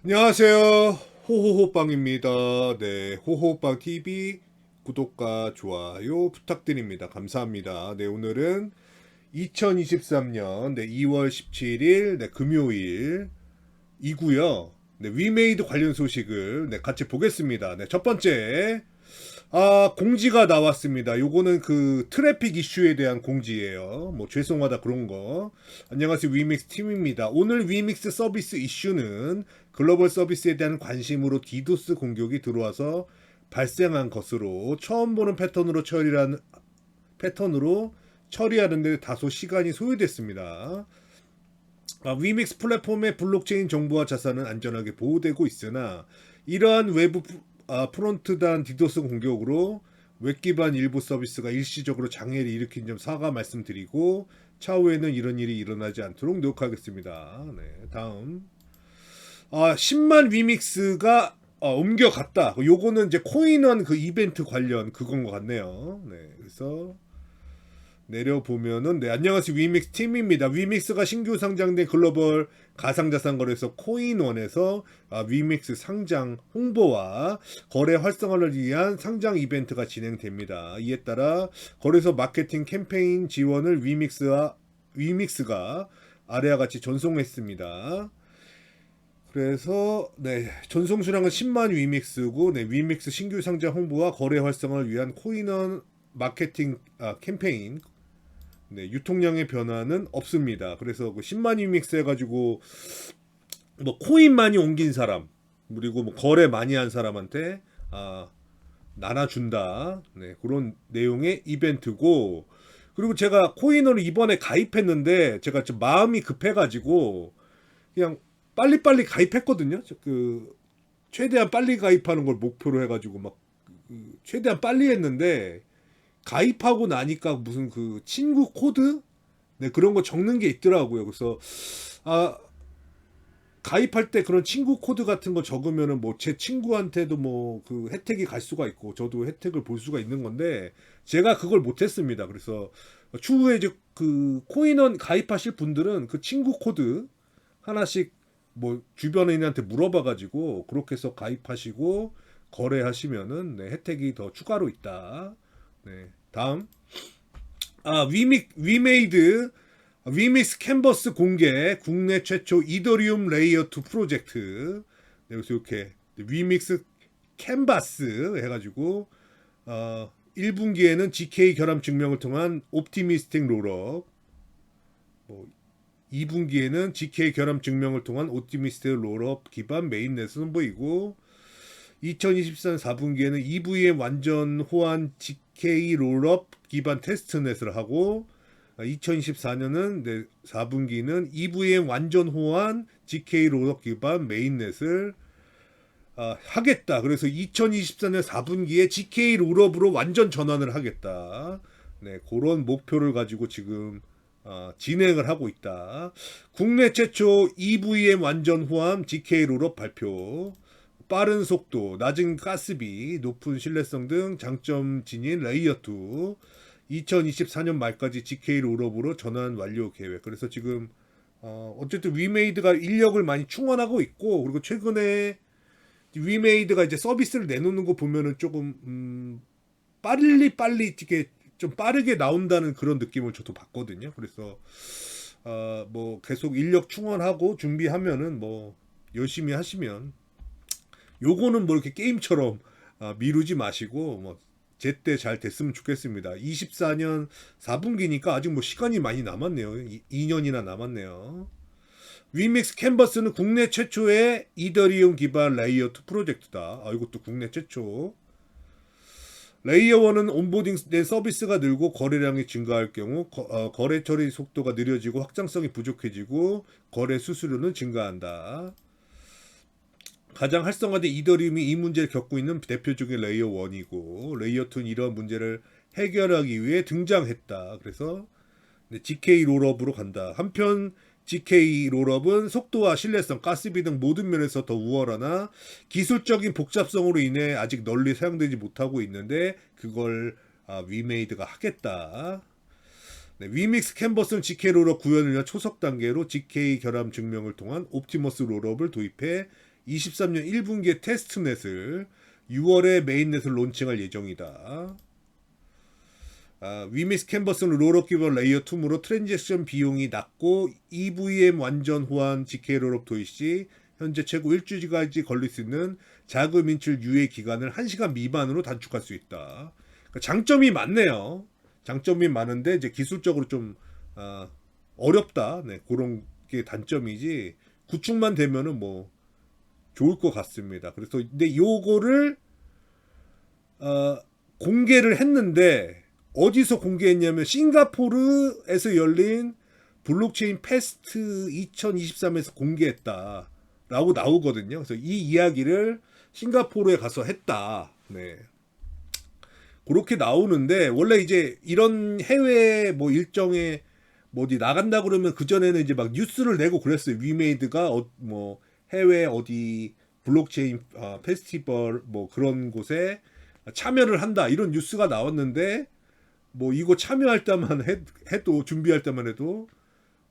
안녕하세요. 호호호빵입니다. 네, 호호호빵 TV 구독과 좋아요 부탁드립니다. 감사합니다. 네, 오늘은 2023년 2월 17일 금요일이고요. 네, 위메이드 관련 소식을 같이 보겠습니다. 네, 첫 번째 공지가 나왔습니다. 요거는 그 트래픽 이슈에 대한 공지예요. 뭐 죄송하다 그런 거. 안녕하세요. 위믹스 팀입니다. 오늘 위믹스 서비스 이슈는 글로벌 서비스에 대한 관심으로 디도스 공격이 들어와서 발생한 것으로 처음 보는 패턴으로 처리하는데 다소 시간이 소요됐습니다. 위믹스 플랫폼의 블록체인 정보와 자산은 안전하게 보호되고 있으나 이러한 외부 프론트단 디도스 공격으로 웹 기반 일부 서비스가 일시적으로 장애를 일으킨 점 사과 말씀드리고 차후에는 이런 일이 일어나지 않도록 노력하겠습니다. 네, 다음 10만 위믹스가 옮겨갔다. 요거는 이제 코인원 그 이벤트 관련 그건 것 같네요. 네, 그래서 내려보면은 안녕하세요. 위믹스 팀입니다. 위믹스가 신규 상장된 글로벌 가상자산 거래소 코인원에서 위믹스 상장 홍보와 거래 활성화를 위한 상장 이벤트가 진행됩니다. 이에 따라 거래소 마케팅 캠페인 지원을 위믹스가 아래와 같이 전송했습니다. 그래서 전송 수량은 10만 위믹스고 위믹스 신규 상장 홍보와 거래 활성화를 위한 코인원 마케팅 캠페인 유통량의 변화는 없습니다. 그래서 그 10만 위믹스 해가지고 뭐 코인 많이 옮긴 사람 그리고 뭐 거래 많이 한 사람한테 나눠준다. 네, 그런 내용의 이벤트고 그리고 제가 코인으로 이번에 가입했는데 제가 좀 마음이 급해가지고 그냥 빨리빨리 가입했거든요. 그 최대한 빨리 가입하는 걸 목표로 해가지고 막 최대한 빨리 했는데 가입하고 나니까 무슨 그 친구 코드 그런 거 적는 게 있더라고요. 그래서 아 가입할 때 그런 친구 코드 같은 거 적으면은 뭐 제 친구한테도 뭐 그 혜택이 갈 수가 있고 저도 혜택을 볼 수가 있는 건데 제가 그걸 못했습니다. 그래서 추후에 이제 그 코인원 가입하실 분들은 그 친구 코드 하나씩 뭐 주변인한테 물어봐가지고 그렇게 해서 가입하시고 거래하시면은 혜택이 더 추가로 있다. 네, 다음 위메이드 위믹스 캔버스 공개 국내 최초 이더리움 레이어 2 프로젝트. 그래서 이렇게 위믹스 캔버스 해가지고 1분기에는 GK 결함 증명을 통한 옵티미스틱 롤업, 뭐 2분기에는 GK 결함 증명을 통한 옵티미스틱 롤업 기반 메인넷을 선보이고 2024년 4분기에는 EVM 완전 호환 GK 롤업 기반 테스트넷을 하고 2024년은 4분기는 EVM 완전 호환 GK 롤업 기반 메인넷을 하겠다. 그래서 2024년 4분기에 GK 롤업으로 완전 전환을 하겠다. 네, 그런 목표를 가지고 지금 진행을 하고 있다. 국내 최초 EVM 완전 호환 GK 롤업 발표. 빠른 속도, 낮은 가스비, 높은 신뢰성 등 장점 지닌 레이어 2 2024년 말까지 GK 롤업으로 전환 완료 계획. 그래서 지금 어쨌든 위메이드가 인력을 많이 충원하고 있고 그리고 최근에 위메이드가 이제 서비스를 내놓는 거 보면은 조금 빨리 이렇게 좀 빠르게 나온다는 그런 느낌을 저도 받거든요. 그래서 뭐 계속 인력 충원하고 준비하면은 뭐 열심히 하시면 요거는 뭐 이렇게 게임처럼 미루지 마시고 뭐 제때 잘 됐으면 좋겠습니다. 24년 4분기니까 아직 뭐 시간이 많이 남았네요. 2년이나 남았네요. 위믹스 캔버스는 국내 최초의 이더리움 기반 레이어 2 프로젝트다. 이것도 국내 최초. 레이어 1은 온보딩된 서비스가 늘고 거래량이 증가할 경우 거래 처리 속도가 느려지고 확장성이 부족해지고 거래 수수료는 증가한다. 가장 활성화된 이더리움이 이 문제를 겪고 있는 대표적인 레이어 1이고 레이어 2는 이러한 문제를 해결하기 위해 등장했다. 그래서 GK 롤업으로 간다. 한편 GK 롤업은 속도와 신뢰성, 가스비 등 모든 면에서 더 우월하나 기술적인 복잡성으로 인해 아직 널리 사용되지 못하고 있는데 그걸 위메이드가 하겠다. 위믹스 캔버스는 GK 롤업 구현을 위한 초석 단계로 GK 결함 증명을 통한 옵티머스 롤업을 도입해 23년 1분기에 테스트넷을 6월에 메인넷을 론칭할 예정이다. 위믹스 캔버스는 롤업 기반 레이어 2으로 트랜잭션 비용이 낮고 EVM 완전 호환 GK 롤업 도입 시 현재 최고 일주일까지 걸릴 수 있는 자금 인출 유예 기간을 1시간 미만으로 단축할 수 있다. 그러니까 장점이 많네요. 장점이 많은데 이제 기술적으로 좀 어렵다. 네, 그런 게 단점이지. 구축만 되면은 뭐 좋을 것 같습니다. 그래서 근데 요거를 공개를 했는데 어디서 공개했냐면 싱가포르에서 열린 블록체인 페스트 2023에서 공개했다라고 나오거든요. 그래서 이 이야기를 싱가포르에 가서 했다. 네. 그렇게 나오는데 원래 이제 이런 해외 뭐 일정에 뭐 어디 나간다 그러면 그 전에는 이제 막 뉴스를 내고 그랬어요. 위메이드가 뭐 해외 어디 블록체인 페스티벌 뭐 그런 곳에 참여를 한다 이런 뉴스가 나왔는데 뭐 이거 참여할 때만 해도 준비할 때만 해도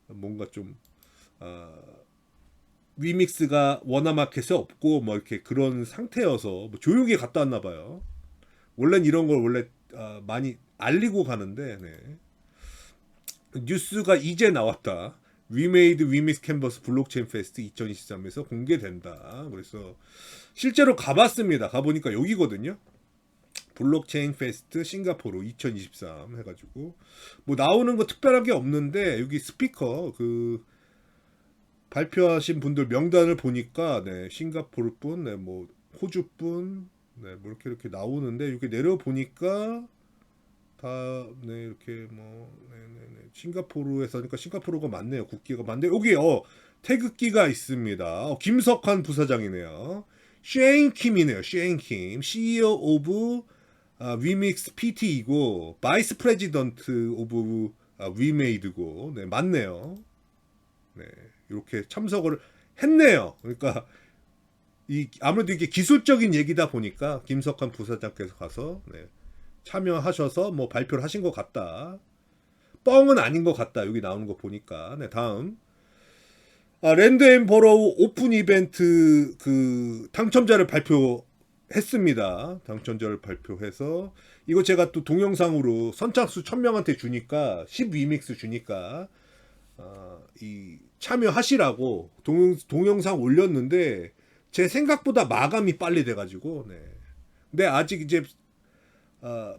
뭔가 좀 위믹스가 워너마켓에 없고 뭐 이렇게 그런 상태여서 뭐 조용히 갔다 왔나 봐요. 원래는 이런 걸 원래 많이 알리고 가는데 네. 뉴스가 이제 나왔다. 위메이드 위믹스 캔버스 블록체인 페스트 2023에서 공개된다. 그래서 실제로 가봤습니다. 가보니까 여기거든요. 블록체인 페스트 싱가포르 2023 해가지고 뭐 나오는 거 특별한 게 없는데 여기 스피커 그 발표하신 분들 명단을 보니까 네, 싱가포르 분, 네, 뭐 호주 분, 네, 뭐 이렇게 나오는데 이렇게 내려 보니까 다 네, 이렇게 뭐 네. 싱가포르에서 그러니까 싱가포르가 많네요. 국기가 많은데 여기 태극기가 있습니다. 김석환 부사장이네요. 쉐인 킴이네요. 쉐인 킴, CEO 오브 위믹스 PT이고 바이스 프레지던트 오브 위메이드고 네, 맞네요. 네, 이렇게 참석을 했네요. 그러니까 아무래도 이게 기술적인 얘기다 보니까 김석환 부사장께서 가서 네, 참여하셔서 뭐 발표를 하신 것 같다. 뻥은 아닌 것 같다. 여기 나오는 거 보니까. 네, 다음. 랜드 앤 버로우 오픈 이벤트 그 당첨자를 발표했습니다. 당첨자를 발표해서 이거 제가 또 동영상으로 선착수 1000명한테 주니까 10위믹스 주니까 이 참여하시라고 동영상 올렸는데 제 생각보다 마감이 빨리 돼가지고 네. 근데 아직 이제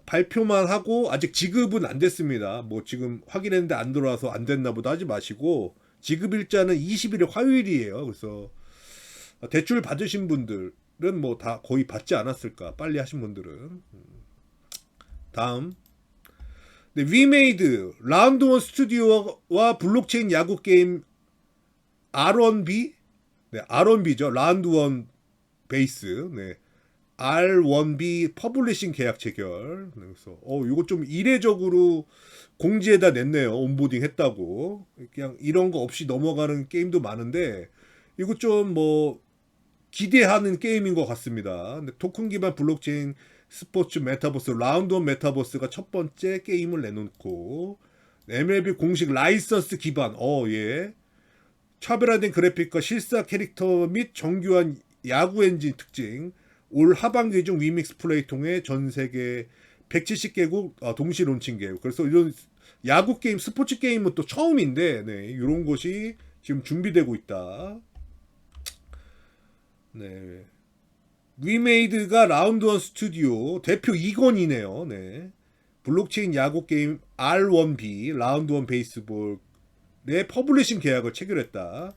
발표만 하고 아직 지급은 안 됐습니다. 뭐 지금 확인했는데 안 들어와서 안 됐나 보다 하지 마시고 지급 일자는 21일 화요일이에요. 그래서 대출 받으신 분들은 뭐 다 거의 받지 않았을까. 빨리 하신 분들은. 다음. 네, 위메이드 라운드 원 스튜디오와 블록체인 야구 게임 R1B 네, R1B죠. 라운드 원 베이스. 네. R1B 퍼블리싱 계약 체결. 그래서 이거 좀 이례적으로 공지에다 냈네요. 온보딩 했다고. 그냥 이런 거 없이 넘어가는 게임도 많은데 이거 좀 뭐 기대하는 게임인 것 같습니다. 근데 토큰 기반 블록체인 스포츠 메타버스 라운드 원 메타버스가 첫 번째 게임을 내놓고 MLB 공식 라이선스 기반 예. 차별화된 그래픽과 실사 캐릭터 및 정교한 야구 엔진 특징 올 하반기 중 위믹스 플레이 통해 전 세계 170개국 동시 론칭 계획. 그래서 이런 야구 게임, 스포츠 게임은 또 처음인데, 네, 이런 것이 지금 준비되고 있다. 네, 위메이드가 라운드 원 스튜디오 대표 이건이네요. 네, 블록체인 야구 게임 R1B 라운드 원 베이스볼 내 퍼블리싱 계약을 체결했다.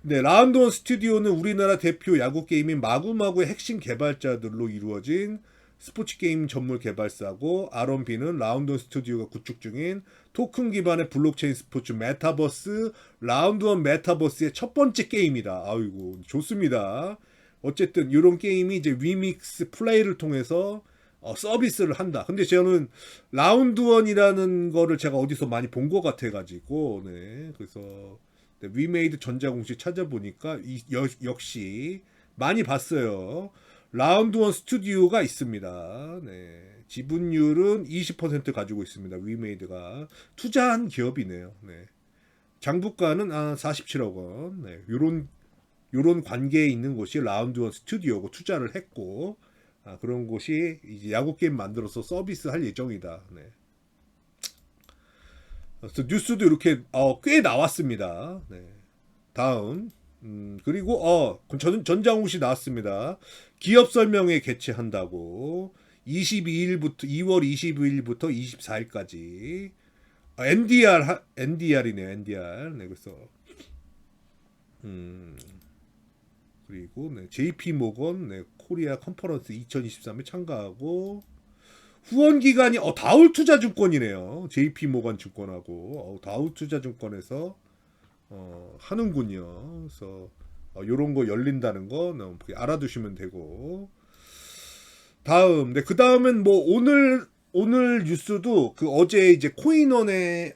네, 라운드 원 스튜디오는 우리나라 대표 야구 게임인 마구마구의 핵심 개발자들로 이루어진 스포츠 게임 전문 개발사고 R1B는 라운드 원 스튜디오가 구축 중인 토큰 기반의 블록체인 스포츠 메타버스 라운드 원 메타버스의 첫 번째 게임이다. 아이고 좋습니다. 어쨌든 이런 게임이 이제 위믹스 플레이를 통해서 서비스를 한다. 근데 저는 라운드 원이라는 거를 제가 어디서 많이 본 것 같아가지고, 네. 그래서, 네, 위메이드 전자공식 찾아보니까, 역시 많이 봤어요. 라운드 원 스튜디오가 있습니다. 네. 지분율은 20% 가지고 있습니다. 위메이드가. 투자한 기업이네요. 네. 장부가는 47억 원. 네. 요런 요런 관계에 있는 곳이 라운드원 스튜디오고 투자를 했고 그런 곳이 이제 야구 게임 만들어서 서비스할 예정이다. 네. 그래서 뉴스도 이렇게 꽤 나왔습니다. 네. 다음 그리고 전장훈 씨 나왔습니다. 기업 설명회 개최한다고 22일부터 2월 22일부터 24일까지 NDR이네요. NDR. 네, 그래서 그리고 네, JP 모건 네, 코리아 컨퍼런스 2023에 참가하고 후원 기간이 다울투자증권이네요. JP 모건 증권하고 다울투자증권에서 하는군요. 그래서 요런 거 열린다는 거 알아두시면 되고 다음 네, 그 다음은 뭐 오늘 뉴스도 그 어제 이제 코인원의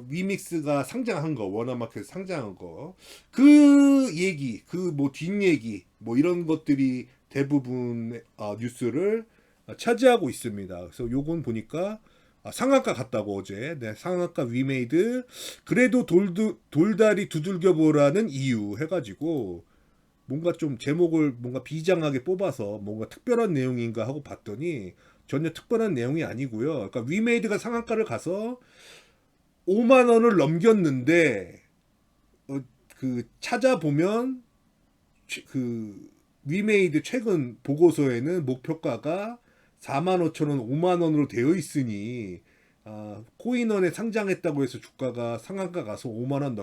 위믹스가 상장한 거 워너마켓 상장한 거 그 얘기 그 뭐 뒷얘기 뭐 이런 것들이 대부분 뉴스를 차지하고 있습니다. 그래서 요건 보니까 상한가 갔다고 어제 네, 상한가 위메이드 그래도 돌다리 두들겨 보라는 이유 해가지고 뭔가 좀 제목을 뭔가 비장하게 뽑아서 뭔가 특별한 내용인가 하고 봤더니 전혀 특별한 내용이 아니고요. 그러니까 위메이드가 상한가를 가서 5만 원을 넘겼는데 그 찾아보면 그 위메이드 최근 보고서에는 목표가가 4만 5천 원, 5만 원으로 되어 있으니 코인원에 상장했다고 해서 주가가 상한가 가서 5만 원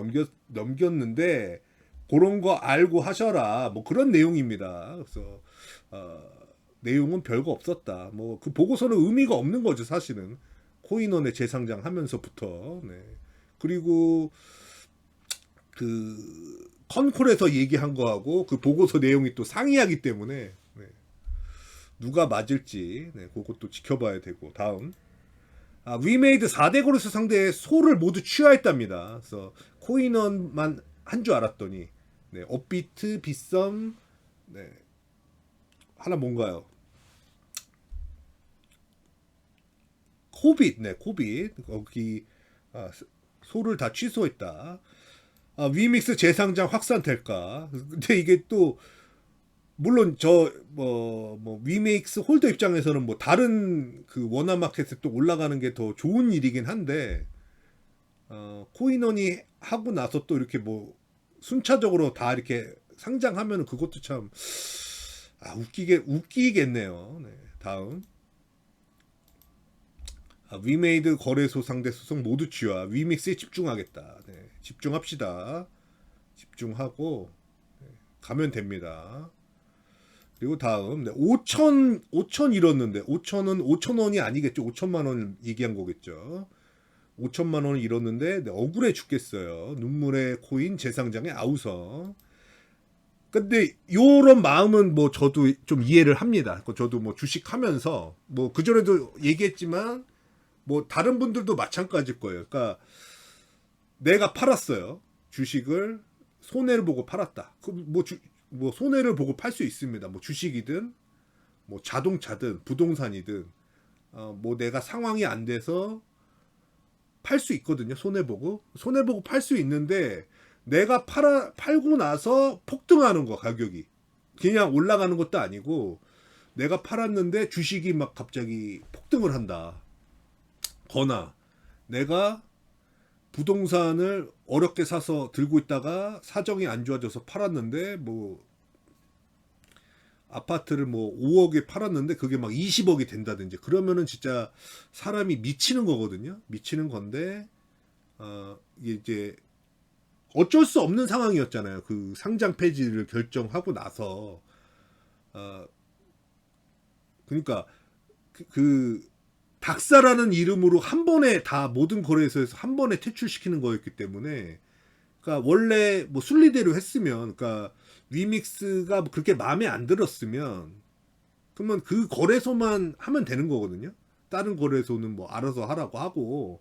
넘겼는데 그런 거 알고 하셔라. 뭐 그런 내용입니다. 그래서 내용은 별거 없었다. 뭐 그 보고서는 의미가 없는 거죠, 사실은. 코인원에 재상장하면서부터. 네. 그리고 그 컨콜에서 얘기한 거하고 그 보고서 내용이 또 상이하기 때문에 네. 누가 맞을지 네, 그것도 지켜봐야 되고 다음 위메이드 4대 거래소 상대에 소를 모두 취하했답니다. 그래서 코인원만 한 줄 알았더니 네, 업비트, 빗썸 네. 하나 뭔가요? 코빗 거기 소를 다 취소했다. 위믹스 재상장 확산될까? 근데 이게 또 물론 뭐 위믹스 홀더 입장에서는 뭐 다른 그 원화 마켓에 또 올라가는 게 더 좋은 일이긴 한데 코인원이 하고 나서 또 이렇게 뭐 순차적으로 다 이렇게 상장하면은 그것도 참 웃기겠네요. 네, 다음 위메이드 거래소 상대 소송 모두 취하 위믹스에 집중하겠다. 네, 집중합시다. 집중하고 네, 가면 됩니다. 그리고 다음 5천 잃었는데 5천은 5천 원이 아니겠죠. 5천만 원을 얘기한 거겠죠. 5천만 원을 잃었는데 네, 억울해 죽겠어요. 눈물의 코인 재상장의 아우성. 근데 요런 마음은 뭐 저도 좀 이해를 합니다. 저도 뭐 주식하면서 뭐 그전에도 얘기했지만 뭐 다른 분들도 마찬가지일 거예요. 그러니까 내가 팔았어요. 주식을 손해를 보고 팔았다. 뭐 손해를 보고 팔 수 있습니다. 뭐 주식이든 뭐 자동차든 부동산이든 뭐 내가 상황이 안 돼서 팔 수 있거든요. 손해 보고 팔 수 있는데 내가 팔고 나서 폭등하는 거 가격이 그냥 올라가는 것도 아니고 내가 팔았는데 주식이 막 갑자기 폭등을 한다. 거나 내가 부동산을 어렵게 사서 들고 있다가 사정이 안 좋아져서 팔았는데 뭐 아파트를 뭐 5억에 팔았는데 그게 막 20억이 된다든지 그러면은 진짜 사람이 미치는 거거든요. 미치는 건데 이게 이제 어쩔 수 없는 상황이었잖아요. 그 상장 폐지를 결정하고 나서 그러니까 그 닥사라는 이름으로 한 번에 다 모든 거래소에서 한 번에 퇴출시키는 거였기 때문에 그러니까 원래 뭐 순리대로 했으면 그러니까 위믹스가 그렇게 마음에 안 들었으면 그러면 그 거래소만 하면 되는 거거든요. 다른 거래소는 뭐 알아서 하라고 하고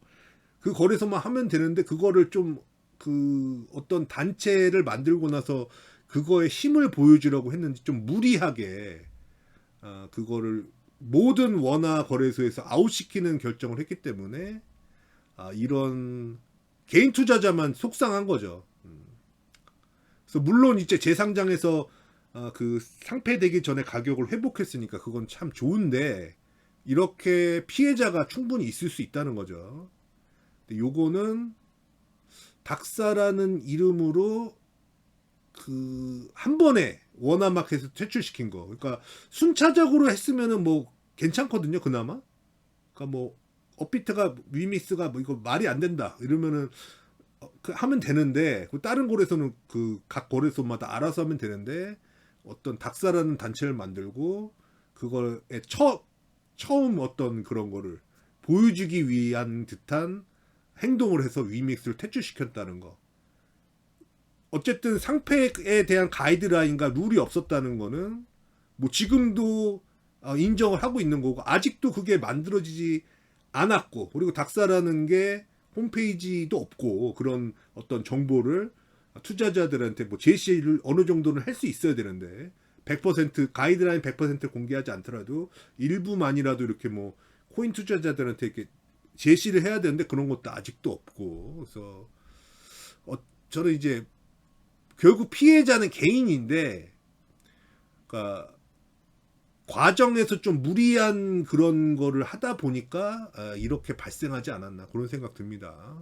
그 거래소만 하면 되는데 그거를 좀 그 어떤 단체를 만들고 나서 그거에 힘을 보여주려고 했는지 좀 무리하게 그거를 모든 원화 거래소에서 아웃시키는 결정을 했기 때문에 이런 개인 투자자만 속상한 거죠. 그래서 물론 이제 재상장에서 그 상폐되기 전에 가격을 회복했으니까 그건 참 좋은데 이렇게 피해자가 충분히 있을 수 있다는 거죠. 근데 요거는 닥사라는 이름으로 그 한 번에 워낙마켓에서 퇴출시킨 거. 그러니까 순차적으로 했으면은 뭐 괜찮거든요, 그나마. 그러니까 뭐 업비트가 위믹스가 뭐 이거 말이 안 된다 이러면은 하면 되는데 그 다른 거래소는 그 각 거래소마다 알아서 하면 되는데 어떤 닥사라는 단체를 만들고 그거에 처음 어떤 그런 거를 보여주기 위한 듯한 행동을 해서 위믹스를 퇴출시켰다는 거. 어쨌든 상패에 대한 가이드라인과 룰이 없었다는 거는 뭐 지금도 인정을 하고 있는 거고 아직도 그게 만들어지지 않았고 그리고 닥사라는 게 홈페이지도 없고 그런 어떤 정보를 투자자들한테 뭐 제시를 어느 정도는 할 수 있어야 되는데 100% 가이드라인 100% 공개하지 않더라도 일부만이라도 이렇게 뭐 코인 투자자들한테 이렇게 제시를 해야 되는데 그런 것도 아직도 없고 그래서 저는 이제 결국 피해자는 개인인데 그러니까 과정에서 좀 무리한 그런 거를 하다 보니까 이렇게 발생하지 않았나 그런 생각 듭니다.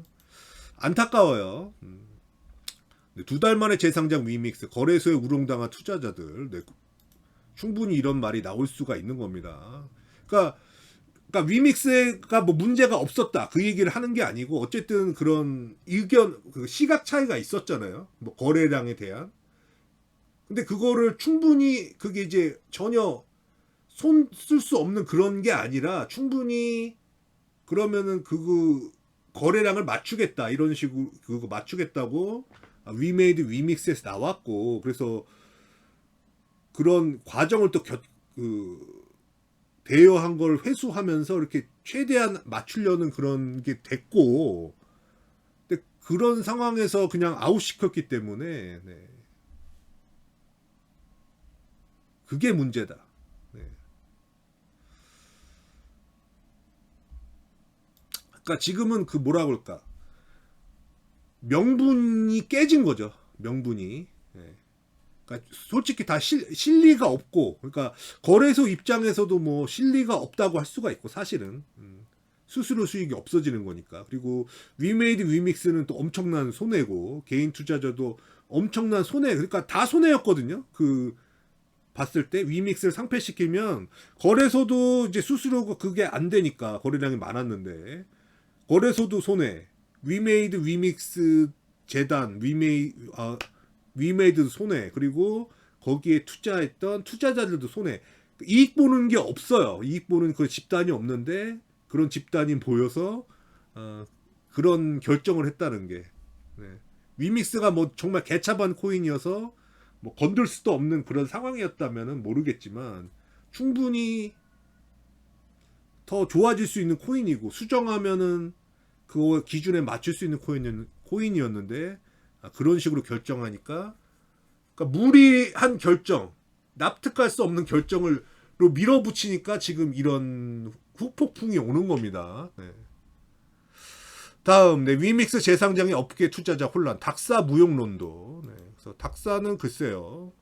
안타까워요. 2달 만에 재상장 위믹스 거래소에 우롱당한 투자자들 네, 충분히 이런 말이 나올 수가 있는 겁니다. 그러니까 위믹스가 뭐 문제가 없었다 그 얘기를 하는 게 아니고 어쨌든 그런 의견 그 시각 차이가 있었잖아요. 뭐 거래량에 대한. 근데 그거를 충분히 그게 이제 전혀 손 쓸 수 없는 그런 게 아니라 충분히 그러면은 그 거래량을 맞추겠다 이런 식으로 그거 맞추겠다고 위메이드 위믹스에서 나왔고 그래서 그런 과정을 또 대여한 걸 회수하면서 이렇게 최대한 맞추려는 그런 게 됐고 근데 그런 상황에서 그냥 아웃시켰기 때문에 네. 그게 문제다. 네. 그러니까 지금은 그 뭐라 그럴까 명분이 깨진 거죠. 명분이. 네. 그러니까 솔직히 다 실리가 없고, 그러니까 거래소 입장에서도 뭐 실리가 없다고 할 수가 있고 사실은 수수료 수익이 없어지는 거니까. 그리고 위메이드 위믹스는 또 엄청난 손해고 개인 투자자도 엄청난 손해. 그러니까 다 손해였거든요. 그 봤을 때 위믹스를 상폐시키면 거래소도 이제 수수료가 그게 안 되니까 거래량이 많았는데 거래소도 손해. 위메이드 위믹스 재단 위메이드 손해 그리고 거기에 투자했던 투자자들도 손해 이익 보는 게 없어요. 이익 보는 그 집단이 없는데 그런 집단이 보여서 그런 결정을 했다는 게 네. 위믹스가 뭐 정말 개차반 코인이어서 뭐 건들 수도 없는 그런 상황이었다면은 모르겠지만 충분히 더 좋아질 수 있는 코인이고 수정하면은 그 기준에 맞출 수 있는 코인이었는데 그런 식으로 결정하니까 그러니까 무리한 결정 납득할 수 없는 결정을 밀어붙이니까 지금 이런 후폭풍이 오는 겁니다. 네. 다음 위믹스 재상장의 업계 투자자 혼란 닥사 무용론도 네. 그래서 닥사는 글쎄요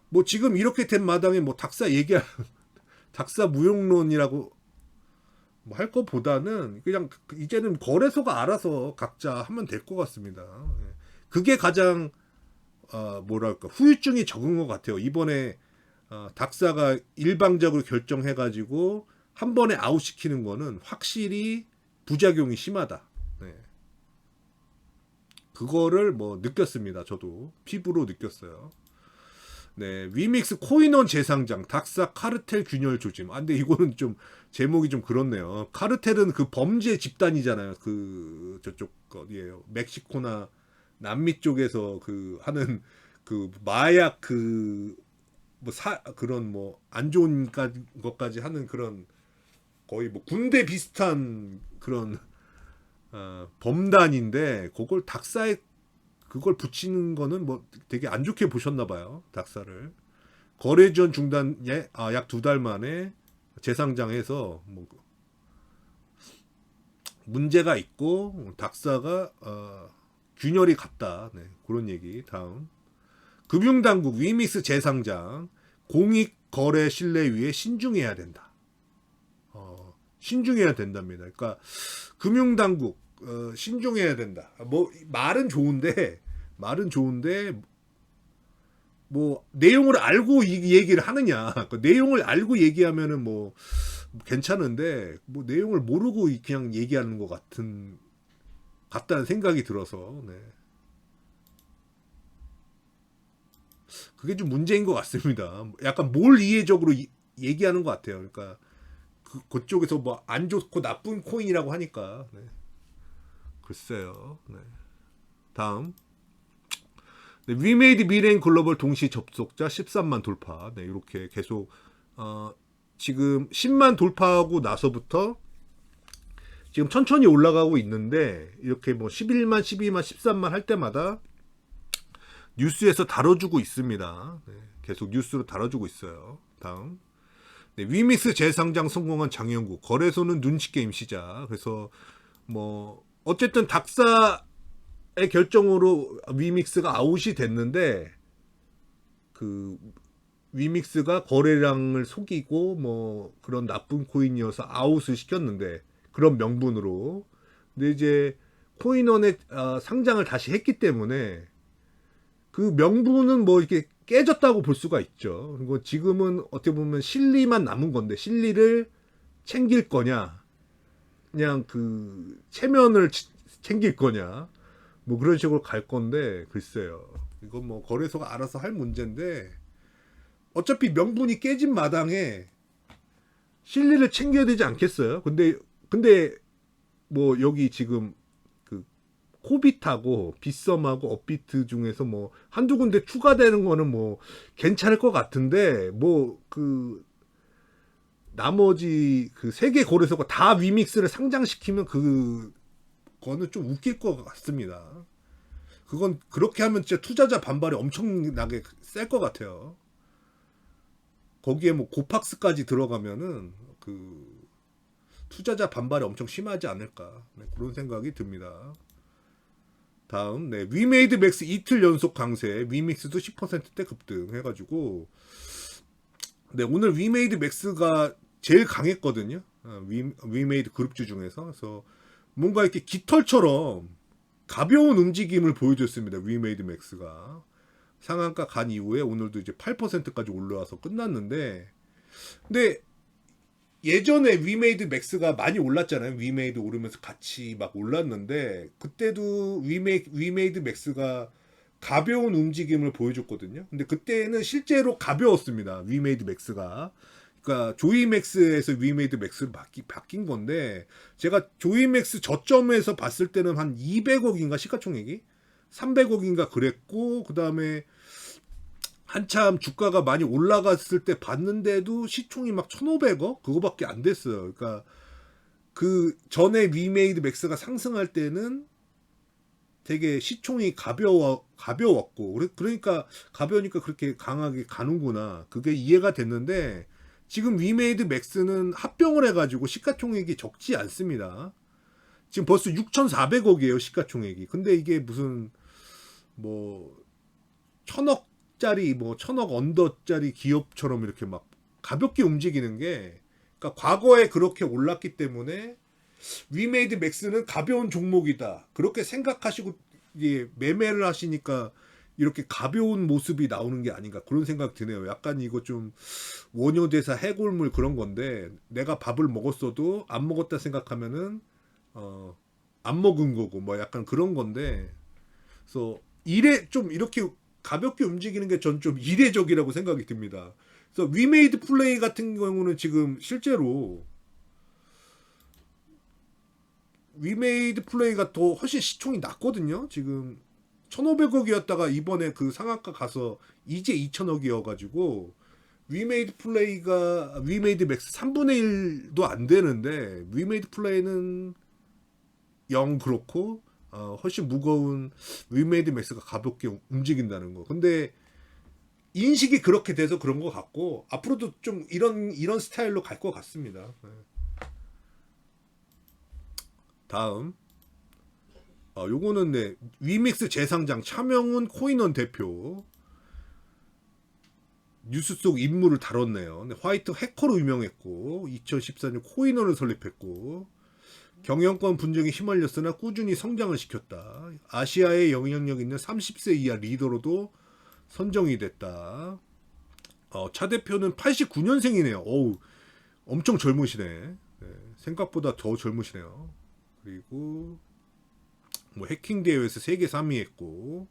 뭐 지금 이렇게 된 마당에 뭐 닥사 얘기할 닥사 무용론이라고 뭐 할 것보다는 그냥 이제는 거래소가 알아서 각자 하면 될 것 같습니다. 그게 가장 뭐랄까 후유증이 적은 것 같아요. 이번에 닥사가 일방적으로 결정해가지고 한 번에 아웃시키는 거는 확실히 부작용이 심하다. 네. 그거를 뭐 느꼈습니다. 저도 피부로 느꼈어요. 네, 위믹스 코인원 재상장, 닥사 카르텔 균열 조짐. 근데 이거는 좀 제목이 좀 그렇네요. 카르텔은 그 범죄 집단이잖아요. 그 저쪽 거예요. 멕시코나 남미 쪽에서 그 하는 그 마약 그런 뭐 안 좋은 것까지 하는 그런 거의 뭐 군대 비슷한 그런 범단인데 그걸 닥사에 그걸 붙이는 거는 뭐 되게 안 좋게 보셨나 봐요. 닥사를. 거래 지원 중단에 약 2달 만에 재상장해서 뭐 문제가 있고 닥사가 균열이 같다. 네, 그런 얘기. 다음 금융당국 위믹스 재상장 공익 거래 신뢰 위에 신중해야 된다. 신중해야 된답니다. 그러니까 금융당국 신중해야 된다. 뭐 말은 좋은데 뭐 내용을 알고 이 얘기를 하느냐. 그 내용을 알고 얘기하면은 뭐 괜찮은데 뭐 내용을 모르고 그냥 얘기하는 것 같다는 생각이 들어서 네. 그게 좀 문제인 것 같습니다. 약간 몰 이해적으로 얘기하는 것 같아요. 그러니까 그쪽에서 뭐 안 좋고 나쁜 코인이라고 하니까 네. 글쎄요. 네. 다음 위메이드 미래인 글로벌 동시 접속자 13만 돌파. 네, 이렇게 계속 지금 10만 돌파하고 나서부터 지금 천천히 올라가고 있는데 이렇게 뭐 11만, 12만, 13만 할 때마다 뉴스에서 다뤄주고 있습니다. 네, 계속 뉴스로 다뤄주고 있어요. 다음 네, 위믹스 재상장 성공한 장영구 거래소는 눈치게임 시작. 그래서 뭐 어쨌든 닥사의 결정으로 위믹스가 아웃이 됐는데 그 위믹스가 거래량을 속이고 뭐 그런 나쁜 코인이어서 아웃을 시켰는데 그런 명분으로. 근데 이제 코인원에 상장을 다시 했기 때문에 그 명분은 뭐 이렇게 깨졌다고 볼 수가 있죠. 그리고 지금은 어떻게 보면 실리만 남은 건데 실리를 챙길 거냐 그냥 그 체면을 챙길 거냐 뭐 그런 식으로 갈 건데 글쎄요. 이건 뭐 거래소가 알아서 할 문제인데 어차피 명분이 깨진 마당에 실리를 챙겨야 되지 않겠어요? 근데 뭐 여기 지금 그 코빗하고 빗썸하고 업비트 중에서 뭐 한두 군데 추가되는 거는 뭐 괜찮을 것 같은데 뭐 그 나머지 그 세 개 거래소가 다 위믹스를 상장시키면 그거는 좀 웃길 것 같습니다. 그건 그렇게 하면 진짜 투자자 반발이 엄청나게 셀 것 같아요. 거기에 뭐 고팍스까지 들어가면은 그 투자자 반발이 엄청 심하지 않을까 네, 그런 생각이 듭니다. 다음 네 위메이드 맥스 이틀 연속 강세 위믹스도 10%대 급등 해가지고 네 오늘 위메이드 맥스가 제일 강했거든요. 위메이드 그룹주 중에서. 그래서 뭔가 이렇게 깃털처럼 가벼운 움직임을 보여줬습니다. 위메이드 맥스가 상한가 간 이후에 오늘도 이제 8%까지 올라와서 끝났는데 근데 예전에 위메이드 맥스가 많이 올랐잖아요. 위메이드 오르면서 같이 막 올랐는데 그때도 위메이드 맥스가 가벼운 움직임을 보여줬거든요. 근데 그때는 실제로 가벼웠습니다. 위메이드 맥스가. 그러니까 조이맥스에서 위메이드 맥스로 바뀐 건데 제가 조이맥스 저점에서 봤을 때는 한 200억인가 시가총액이 300억인가 그랬고 그 다음에 한참 주가가 많이 올라갔을 때 봤는데도 시총이 막 1,500억 그거밖에 안 됐어요. 그러니까 그 전에 위메이드 맥스가 상승할 때는 되게 시총이 가벼웠고 그러니까 가벼우니까 그렇게 강하게 가는구나 그게 이해가 됐는데 지금 위메이드 맥스는 합병을 해가지고 시가총액이 적지 않습니다. 지금 벌써 6,400억이에요 시가총액이. 근데 이게 무슨 뭐 1,000억짜리 뭐 1,000억 언더짜리 기업처럼 이렇게 막 가볍게 움직이는 게 그러니까 과거에 그렇게 올랐기 때문에 위메이드 맥스는 가벼운 종목이다 그렇게 생각하시고 이제 매매를 하시니까 이렇게 가벼운 모습이 나오는 게 아닌가 그런 생각 드네요. 약간 이거 좀 원효대사 해골물 그런 건데 내가 밥을 먹었어도 안 먹었다 생각하면은 안 먹은 거고 뭐 약간 그런 건데 그래서 좀 이렇게 가볍게 움직이는 게 전 좀 이례적이라고 생각이 듭니다. 그래서 위메이드 플레이 같은 경우는 지금 실제로 위메이드 플레이가 더 훨씬 시총이 낮거든요. 지금 1,500억이었다가 이번에 그 상한가 가서 이제 2,000억이어가지고 위메이드 맥스 3분의 1도 안 되는데 위메이드 플레이는 0 그렇고 훨씬 무거운 위메이드 맥스가 가볍게 움직인다는 거. 근데 인식이 그렇게 돼서 그런 것 같고 앞으로도 좀 이런 스타일로 갈 것 같습니다. 다음 요거는 네 위믹스 재상장 차명훈 코인원 대표 뉴스 속 인물을 다뤘네요. 네, 화이트 해커로 유명했고 2014년 코인원을 설립했고 경영권 분쟁에 휘말렸으나 꾸준히 성장을 시켰다. 아시아에 영향력 있는 30세 이하 리더로도 선정이 됐다. 차 대표는 89년생이네요. 어우, 엄청 젊으시네. 네, 생각보다 더 젊으시네요. 그리고 뭐 해킹 대회에서 세계 3위 했고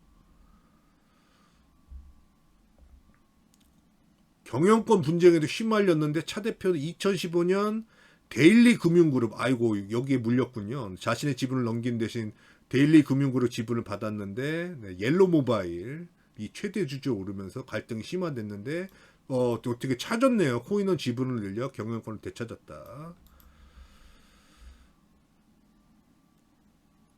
경영권 분쟁에도 휘말렸는데 차 대표는 2015년 데일리 금융그룹 아이고 여기에 물렸군요. 자신의 지분을 넘긴 대신 데일리 금융그룹 지분을 받았는데 네, 옐로 모바일 이 최대 주주에 오르면서 갈등이 심화됐는데 또 어떻게 찾았네요. 코인원 지분을 늘려 경영권을 되찾았다.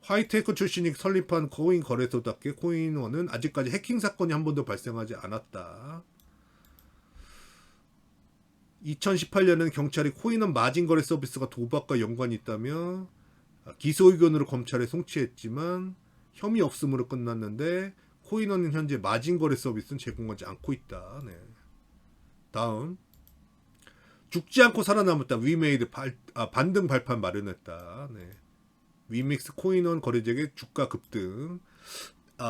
화이트해커 출신이 설립한 코인 거래소답게 코인원은 아직까지 해킹 사건이 한 번도 발생하지 않았다. 2018년에는 경찰이 코인원 마진 거래 서비스가 도박과 연관이 있다며 기소 의견으로 검찰에 송치했지만 혐의 없음으로 끝났는데 코인원은 현재 마진 거래 서비스는 제공하지 않고 있다. 네. 다음 죽지 않고 살아남았다. 위메이드 반등 발판 마련했다. 네. 위믹스 코인원 거래액의 주가 급등.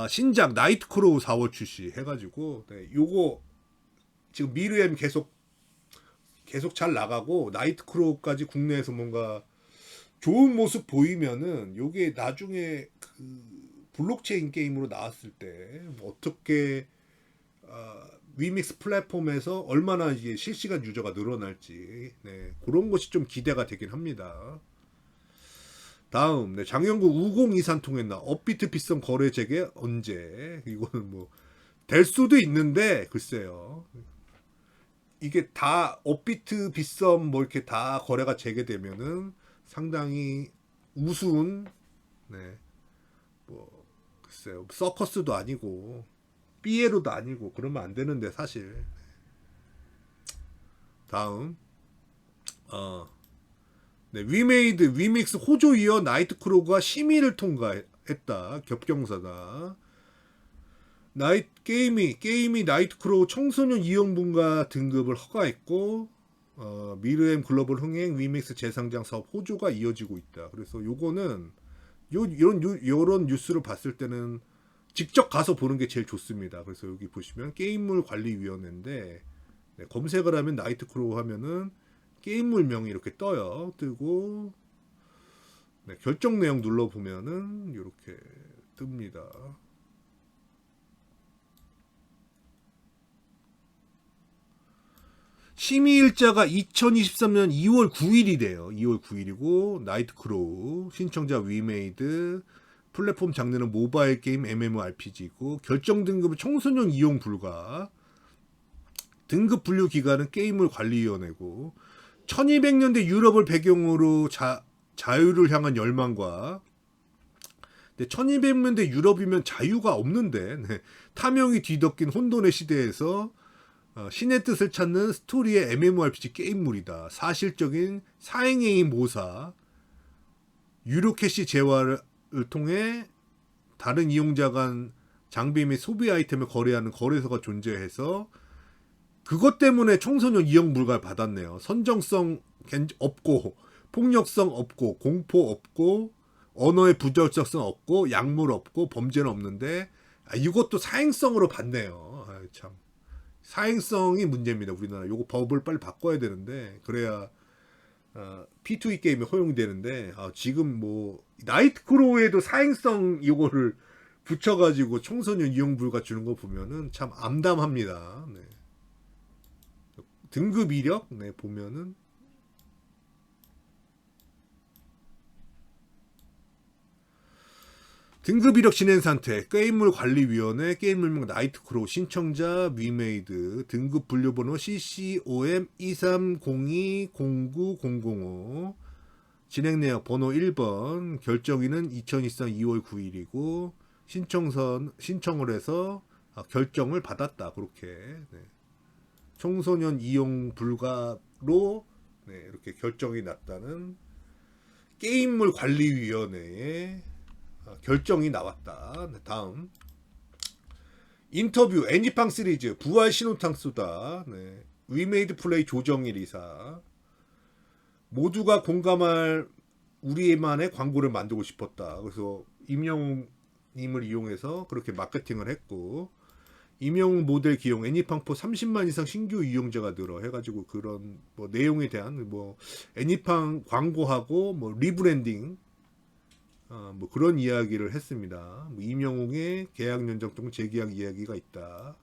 신작 나이트크로우 4월 출시 해가지고 네, 요거 지금 미르엠 계속 잘 나가고 나이트크로우까지 국내에서 뭔가 좋은 모습 보이면은 요게 나중에 그 블록체인 게임으로 나왔을 때 어떻게 위믹스 플랫폼에서 얼마나 이게 실시간 유저가 늘어날지 네, 그런 것이 좀 기대가 되긴 합니다. 다음 네, 장영구 우공 이산 통했나 업비트 비썸 거래 재개 언제 이거는 뭐 될 수도 있는데 글쎄요. 이게 다 업비트 비썸 뭐 이렇게 다 거래가 재개되면은 상당히 우스운 네, 뭐 글쎄요 서커스도 아니고 삐에로도 아니고 그러면 안 되는데 사실. 다음 네, 위믹스 호조 이어 나이트크로우가 심의를 통과했다. 겹경사다. 게임이 나이트크로우 청소년 이용분과 등급을 허가했고 미르엠 글로벌 흥행 위믹스 재상장 사업 호조가 이어지고 있다. 그래서 요거는 요런 뉴스를 봤을 때는 직접 가서 보는 게 제일 좋습니다. 그래서 여기 보시면 게임물 관리위원회인데 네, 검색을 하면 나이트크로우 하면은 게임물 명이 이렇게 뜨고 네, 결정 내용 눌러 보면은 이렇게 뜹니다. 심의일자가 2023년 2월 9일이래요. 2월 9일이고 나이트크로우 신청자 위메이드 플랫폼 장르는 모바일 게임 MMORPG고 결정 등급은 청소년 이용 불가 등급 분류 기관은 게임물 관리위원회고 1200년대 유럽을 배경으로 자유를 향한 열망과 1200년대 유럽이면 자유가 없는데 네, 탐욕이 뒤덮인 혼돈의 시대에서 신의 뜻을 찾는 스토리의 MMORPG 게임물이다. 사실적인 사행의 모사 유료 캐시 재화를 통해 다른 이용자 간 장비 및 소비 아이템을 거래하는 거래소가 존재해서 그것 때문에 청소년 이용 불가를 받았네요. 선정성 없고 폭력성 없고 공포 없고 언어의 부적절성 없고 약물 없고 범죄는 없는데 이것도 사행성으로 받네요. 참 사행성이 문제입니다. 우리나라 요거 법을 빨리 바꿔야 되는데 그래야 P2E 게임이 허용이 되는데 지금 뭐 나이트크로우에도 사행성 이거를 붙여가지고 청소년 이용 불가 주는 거 보면은 참 암담합니다. 네. 등급 이력 네, 보면은 등급 이력 진행 상태 게임물 관리위원회 게임물명 나이트크로우 신청자 위메이드 등급 분류번호 CCOM 2302-09005 진행 내역 번호 1번 결정일은 2023 2월 9일이고 신청을 해서 결정을 받았다. 그렇게 네. 청소년 이용 불가로 네, 이렇게 결정이 났다는 게임물 관리위원회에 결정이 나왔다. 네, 다음 인터뷰 애니팡 시리즈 부활 신호탄 쏘다. 네. 위메이드 플레이 조정일 이사. 모두가 공감할 우리만의 광고를 만들고 싶었다. 그래서 임영웅님을 이용해서 그렇게 마케팅을 했고, 임영웅 모델 기용 애니팡4 30만 이상 신규 이용자가 늘어 해가지고 그런 뭐 내용에 대한 뭐 애니팡 광고하고 뭐 리브랜딩 뭐 그런 이야기를 했습니다. 뭐 임영웅의 계약 연장 중 재계약 이야기가 있다.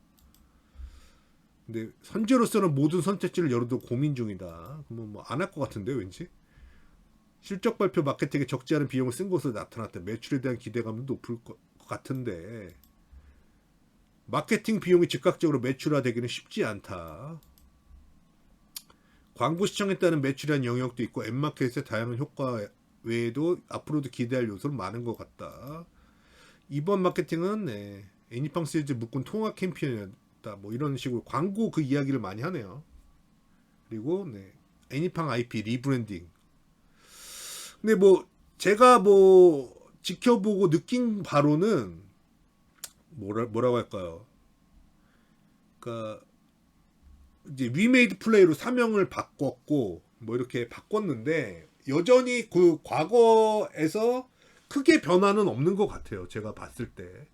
근데 현재로서는 모든 선택지를 열어도 고민 중이다. 그러면 뭐 안 할 것 같은데 왠지. 실적 발표 마케팅에 적지 않은 비용을 쓴 것으로 나타났다. 매출에 대한 기대감은 높을 것 같은데 마케팅 비용이 즉각적으로 매출화되기는 쉽지 않다. 광고 시청에 따른 매출한 영역도 있고 앱마켓의 다양한 효과 외에도 앞으로도 기대할 요소는 많은 것 같다. 이번 마케팅은 애니팡 시리즈 묶은 통합 캠페인이었다. 뭐 이런 식으로 광고 그 이야기를 많이 하네요. 그리고 애니팡 IP 리브랜딩. 근데 뭐 제가 뭐 지켜보고 느낀 바로는 뭐라고 할까요? 그러니까 이제 위메이드 플레이로 사명을 바꿨고 뭐 이렇게 바꿨는데 여전히 그 과거에서 크게 변화는 없는 것 같아요. 제가 봤을 때,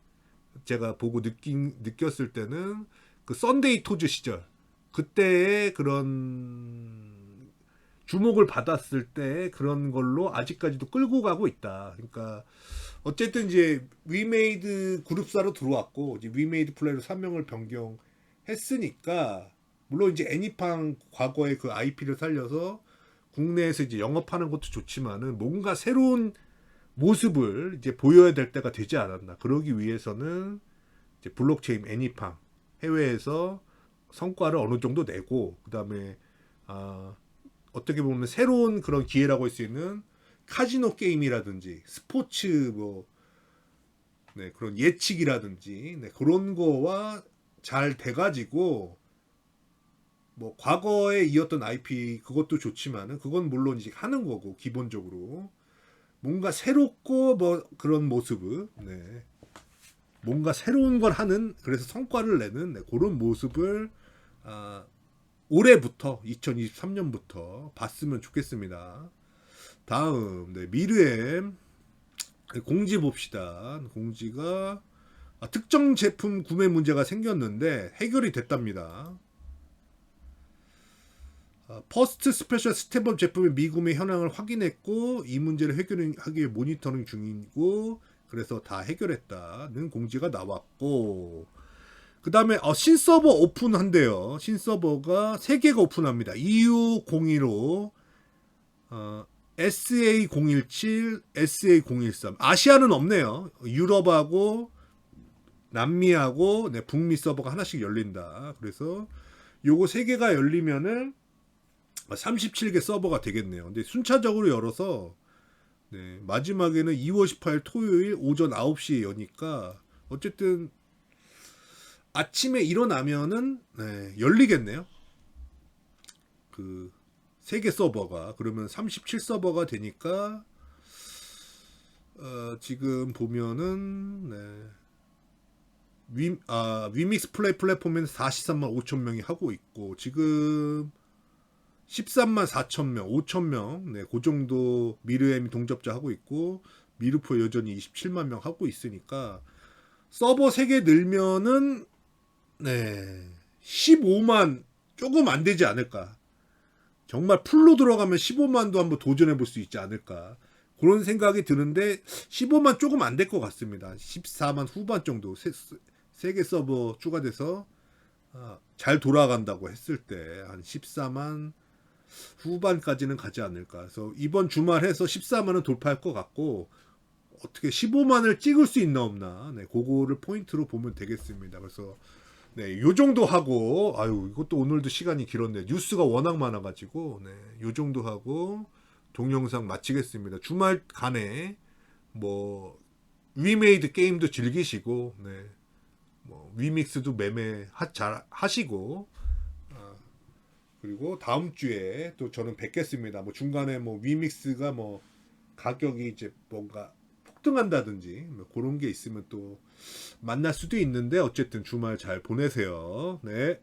제가 보고 느꼈을 때는 그 썬데이 토즈 시절 그때의 그런 주목을 받았을 때 그런 걸로 아직까지도 끌고 가고 있다. 그러니까 어쨌든 이제 위메이드 그룹사로 들어왔고 이제 위메이드 플레이로 사명을 변경했으니까 물론 이제 애니팡 과거의 그 IP를 살려서 국내에서 이제 영업하는 것도 좋지만은 뭔가 새로운 모습을 이제 보여야 될 때가 되지 않았나. 그러기 위해서는 이제 블록체인 애니팡 해외에서 성과를 어느 정도 내고 그다음에 어떻게 보면 새로운 그런 기회라고 할 수 있는 카지노 게임이라든지 스포츠 뭐 그런 예측이라든지 그런 거와 잘 돼가지고 뭐 과거에 이었던 IP 그것도 좋지만은 그건 물론 이제 하는 거고 기본적으로 뭔가 새롭고 뭐 그런 모습을 뭔가 새로운 걸 하는 그래서 성과를 내는 그런 모습을 올해부터 2023년부터 봤으면 좋겠습니다. 다음 미르엠 공지 봅시다. 공지가 특정 제품 구매 문제가 생겼는데 해결이 됐답니다. 퍼스트 스페셜 스텝업 제품의 미구매 현황을 확인했고 이 문제를 해결하기 위해 모니터링 중이고 그래서 다 해결했다는 공지가 나왔고 그 다음에 신서버 오픈한대요. 신서버가 3개가 오픈합니다. EU015 SA017 SA013 아시아는 없네요. 유럽하고 남미하고 북미 서버가 하나씩 열린다. 그래서 요거 3개가 열리면은 37개 서버가 되겠네요. 근데 순차적으로 열어서 마지막에는 2월 18일 토요일 오전 9시에 여니까 어쨌든 아침에 일어나면은 열리겠네요. 그 3개 서버가 그러면 37서버가 되니까 지금 보면은 위믹스 플레이 플랫폼에는 43만 5천 명이 하고 있고 지금 13만 4천 명, 5천 명, 그 정도 미르엠이 동접자 하고 있고 미르포 여전히 27만 명 하고 있으니까 서버 3개 늘면은 15만 조금 안 되지 않을까. 정말 풀로 들어가면 15만도 한번 도전해 볼 수 있지 않을까. 그런 생각이 드는데 15만 조금 안 될 것 같습니다. 14만 후반 정도 3개 서버 추가돼서 잘 돌아간다고 했을 때 한 14만 후반까지는 가지 않을까. 그래서 이번 주말 해서 14만은 돌파할 것 같고 어떻게 15만을 찍을 수 있나 없나 그거를 포인트로 보면 되겠습니다. 그래서 요 정도 하고 이것도 오늘도 시간이 길었네. 뉴스가 워낙 많아가지고 요 정도 하고 동영상 마치겠습니다. 주말 간에 뭐 위메이드 게임도 즐기시고 뭐 위믹스도 매매 잘 하시고 그리고 다음 주에 또 저는 뵙겠습니다. 뭐 중간에 뭐 위믹스가 뭐 가격이 이제 뭔가 폭등한다든지 뭐 그런 게 있으면 또 만날 수도 있는데 어쨌든 주말 잘 보내세요. 네.